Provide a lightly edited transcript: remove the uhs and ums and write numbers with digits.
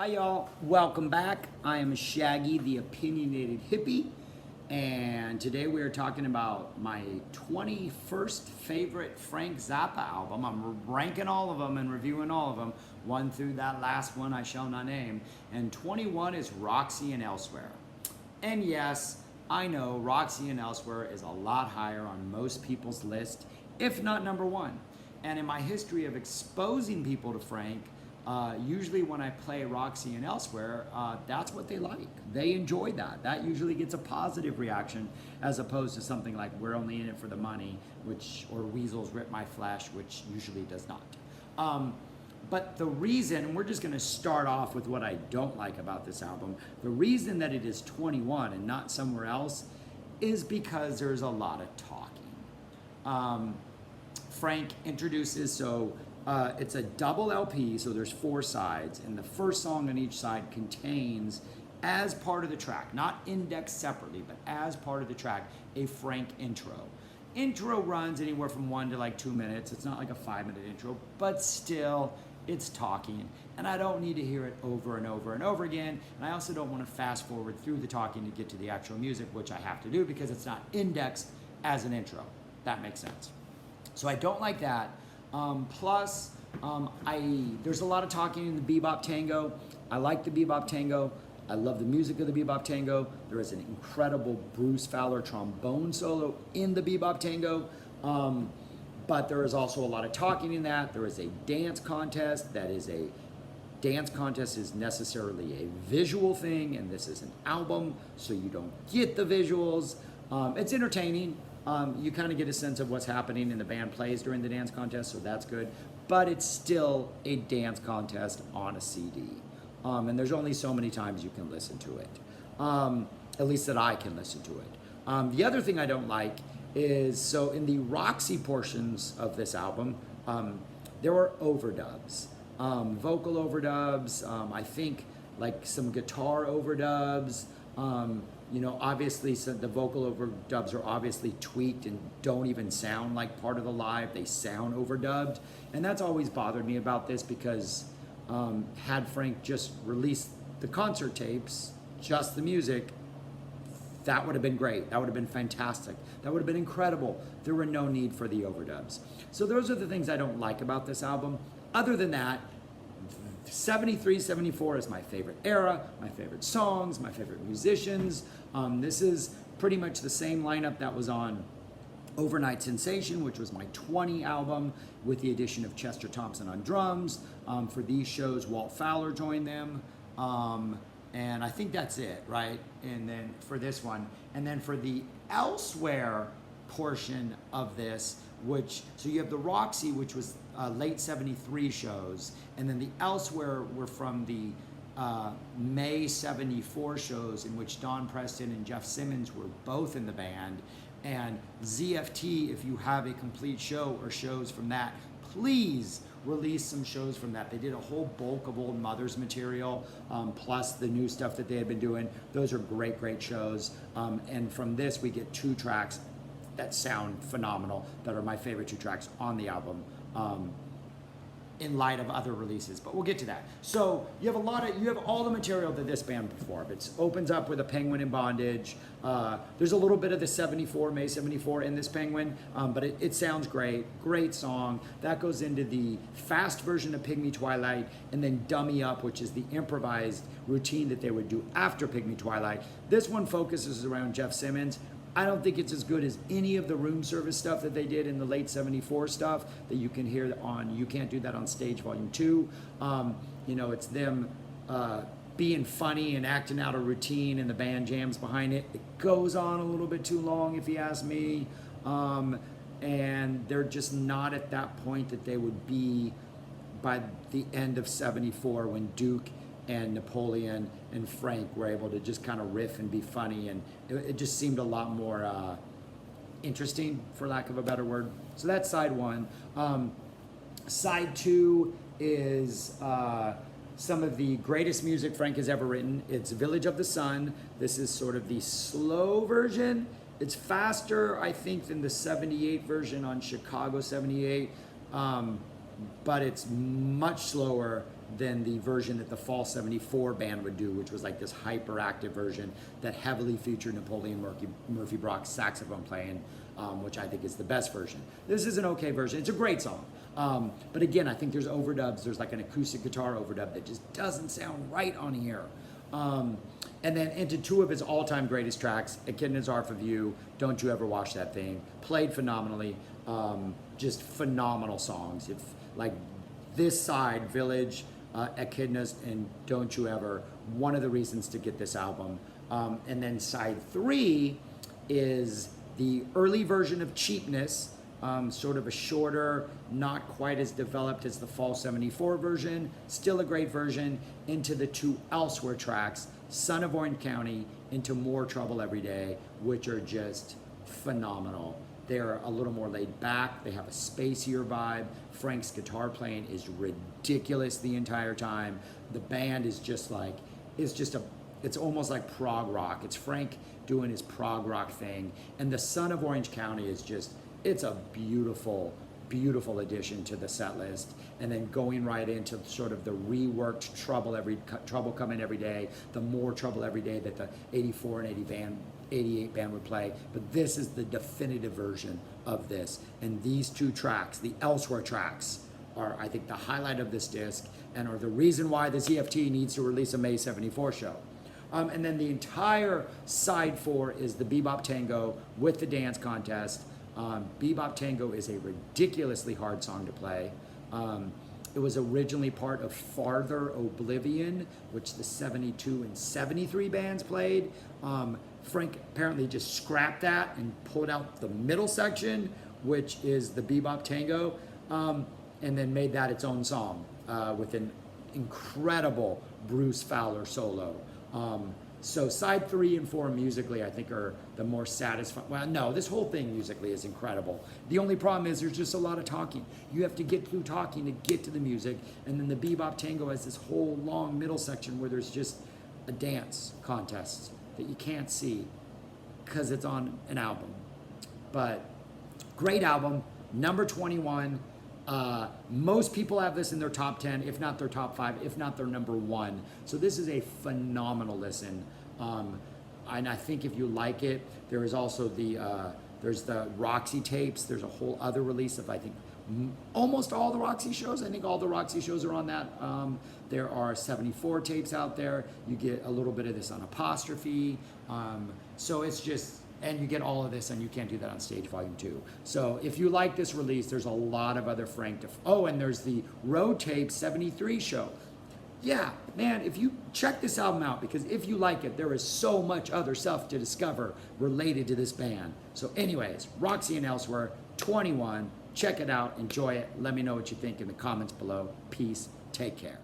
Hi y'all, welcome back. I am Shaggy, the opinionated hippie, and today we are talking about my 21st favorite Frank Zappa album. I'm ranking all of them and reviewing all of them, one through that last one I shall not name, and 21 is Roxy and Elsewhere. And yes, I know Roxy and Elsewhere is a lot higher on most people's list, if not number one. And in my history of exposing people to Frank, usually when I play Roxy and Elsewhere, that's what they like. They enjoy that. That usually gets a positive reaction as opposed to something like We're Only in It for the Money, or Weasels Rip My Flesh, which usually does not. But the reason, and we're just going to start off with what I don't like about this album, the reason that it is 21 and not somewhere else is because there's a lot of talking. Frank introduces, it's a double LP, so there's 4 sides, and the first song on each side contains, as part of the track, not indexed separately, but as part of the track, a Frank intro. Intro runs anywhere from 1 to like 2 minutes. It's not like a 5-minute intro, but still, it's talking, and I don't need to hear it over and over and over again, and I also don't want to fast forward through the talking to get to the actual music, which I have to do because it's not indexed as an intro. That makes sense. So I don't like that. Plus, there's a lot of talking in the bebop tango. I like the bebop tango. I love the music of the bebop tango. There is an incredible Bruce Fowler trombone solo in the bebop tango. But there is also a lot of talking in that. There is a dance contest. Dance contest is necessarily a visual thing, and this is an album, so you don't get the visuals. It's entertaining. You kind of get a sense of what's happening, and the band plays during the dance contest, so that's good. But it's still a dance contest on a CD. And there's only so many times you can listen to it, at least that I can listen to it. The other thing I don't like is, so in the Roxy portions of this album, there were overdubs, vocal overdubs, I think like some guitar overdubs. Obviously the vocal overdubs are obviously tweaked and don't even sound like part of the live. They sound overdubbed. And that's always bothered me about this because had Frank just released the concert tapes, just the music, that would have been great. That would have been fantastic. That would have been incredible. There were no need for the overdubs. So those are the things I don't like about this album. Other than that, 73, 74 is my favorite era, my favorite songs, my favorite musicians. This is pretty much the same lineup that was on Overnight Sensation, which was my 20 album, with the addition of Chester Thompson on drums. For these shows, Walt Fowler joined them. And I think that's it, right? And then for this one, and then for the Elsewhere portion of this, so you have the Roxy, which was late 73 shows, and then the Elsewhere were from the May 74 shows, in which Don Preston and Jeff Simmons were both in the band. And ZFT, if you have a complete show or shows from that, please release some shows from that. They did a whole bulk of Old Mother's material, plus the new stuff that they had been doing. Those are great, great shows. And from this, we get 2 tracks that sound phenomenal, that are my favorite 2 tracks on the album, in light of other releases, but we'll get to that. So you have all the material that this band performed. It opens up with a Penguin in Bondage. There's a little bit of the May 74 in this Penguin, but it sounds great. Great song. That goes into the fast version of Pygmy Twilight, and then Dummy Up, which is the improvised routine that they would do after Pygmy Twilight. This one focuses around Jeff Simmons. I don't think it's as good as any of the room service stuff that they did in the late 74 stuff that you can hear on You Can't Do That on Stage Volume 2. It's them being funny and acting out a routine, and the band jams behind it. It goes on a little bit too long, if you ask me. And they're just not at that point that they would be by the end of 74, when Duke and Napoleon and Frank were able to just kind of riff and be funny, and it just seemed a lot more interesting, for lack of a better word. So that's side 1. Side 2 is some of the greatest music Frank has ever written. It's Village of the Sun. This is sort of the slow version. It's faster, I think, than the 78 version on Chicago 78, but it's much slower than the version that the Fall 74 band would do, which was like this hyperactive version that heavily featured Napoleon Murphy Brock's saxophone playing, which I think is the best version. This is an okay version. It's a great song. But again, I think there's overdubs. There's like an acoustic guitar overdub that just doesn't sound right on here. And then into two of his all-time greatest tracks, Echidna's Art for You, Don't You Ever Wash That Thing, played phenomenally, just phenomenal songs. If like this side, Village, Echidna's, and Don't You Ever, one of the reasons to get this album. And then side 3 is the early version of Cheapness, sort of a shorter, not quite as developed as the Fall 74 version, still a great version, into the 2 Elsewhere tracks, Son of Orange County, into More Trouble Every Day, which are just phenomenal. They're a little more laid back. They have a spacier vibe. Frank's guitar playing is ridiculous the entire time. The band is just like, it's almost like prog rock. It's Frank doing his prog rock thing. And the Son of Orange County is just, it's a beautiful, beautiful addition to the set list. And then going right into sort of the reworked Trouble Coming Every Day, the More Trouble Every Day that the 84 and 88 band would play. But this is the definitive version of this. And these 2 tracks, the Elsewhere tracks, are, I think, the highlight of this disc and are the reason why this EFT needs to release a May 74 show. And then the entire side 4 is the Bebop Tango with the dance contest. Bebop Tango is a ridiculously hard song to play. It was originally part of Farther Oblivion, which the 72 and 73 bands played. Frank apparently just scrapped that and pulled out the middle section, which is the Bebop Tango, and then made that its own song with an incredible Bruce Fowler solo. So side 3 and 4 musically, I think, are the more satisfying. Well, no, this whole thing musically is incredible. The only problem is there's just a lot of talking. You have to get through talking to get to the music. And then the Bebop Tango has this whole long middle section where there's just a dance contest that you can't see because it's on an album. But great album, number 21. Most people have this in their top 10, if not their top 5, if not their number 1. So this is a phenomenal listen. And I think if you like it, there is also there's the Roxy tapes. There's a whole other release of, I think, almost all the Roxy shows. I think all the Roxy shows are on that. There are 74 tapes out there. You get a little bit of this on Apostrophe. So it's just, and you get all of this, and you can't do that on Stage Volume 2. So if you like this release, there's a lot of other Frank. And there's the Road Tape 73 show. Yeah, man, if you check this album out, because if you like it, there is so much other stuff to discover related to this band. So anyways, Roxy and Elsewhere, 21. Check it out, enjoy it. Let me know what you think in the comments below. Peace, take care.